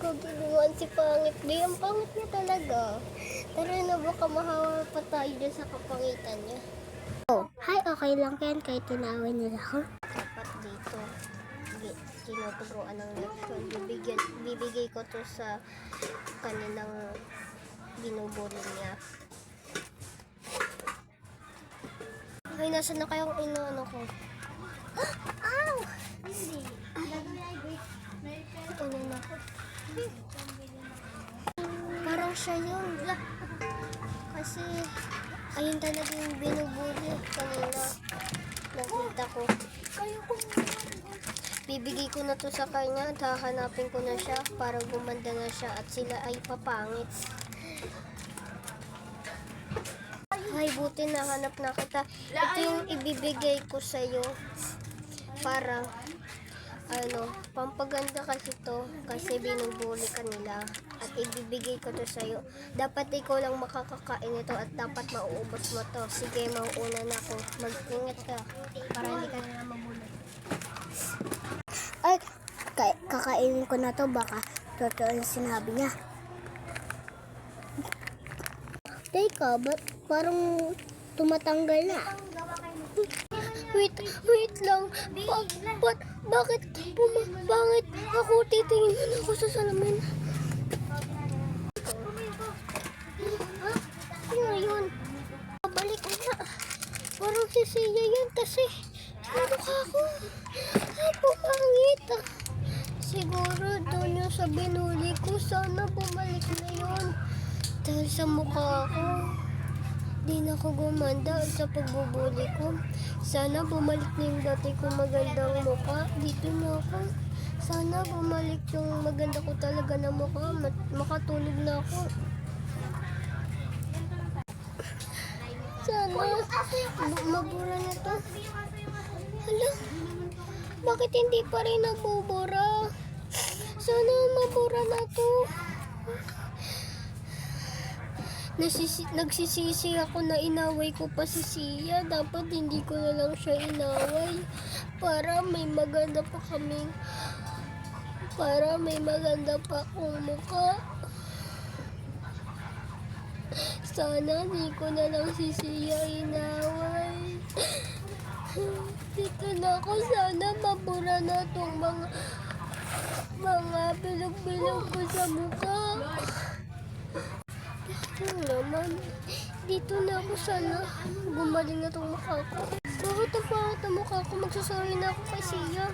ko ginawan si Pangit. Di, ang pangit niya talaga. Tara na, baka mahawa pa tayo dyan sa kapangitan niya. Oh, hi, okay lang yan kahit tinawin nila ako. Dapat dito, tinuturuan ng leksyon. Bibigay ko to sa kanilang binubuli niya. Ay, nasa na kayong inaano ko? Ow! Hindi. Ano na ko? Parang siya yun. Kasi, ayun talaga yung binubuli kanina. Nakita ko. Bibigay ko na to sa kanya. Hahanapin ko na siya para gumanda na siya at sila ay papangit. Ay, buti nahanap na kita. Ito yung ibibigay ko sa'yo para pampaganda kasi to kasi binubuli ka nila at ibibigay ko to sa'yo. Dapat ikaw lang makakakain ito at dapat mauubos mo to. Sige, mauuna na ako. Mag-ingat ka para hindi ka na mabulot. Ay, kakainin ko na to, baka totoo yung sinabi niya. Teka, ba't parang tumatanggal na? Wait lang. Bakit ako titingin na ako sa salamin? Ano yun? Balik na. Parang si Sia yan kasi mukha ko. Pumangit. Siguro doon yung sa binuli ko. Sana bumalik na yun. Dahil sa mukha ko, di na ako gumanda sa pagbubuli ko. Sana bumalik na yung dati ko magandang mukha. Dito na ako. Sana bumalik yung maganda ko talaga na mukha. Makatulog na ako. Sana mabura na to. Hala, bakit hindi pa rin nabubura? Sana mabura na to. Nagsisisi ako na inaway ko pa si Sia. Dapat hindi ko na lang siya inaway. Para may maganda pa kaming... Para may maganda pa akong mukha. Sana di ko na lang si Sia inaway. Dito na ako. Sana mabura na itong mga bilog-bilog ko sa mukha. Naman, dito na ako, sana gumaling na itong mukha ko. Bakit ang pangat ang mukha ko? Magsasorry na ako kay Sia.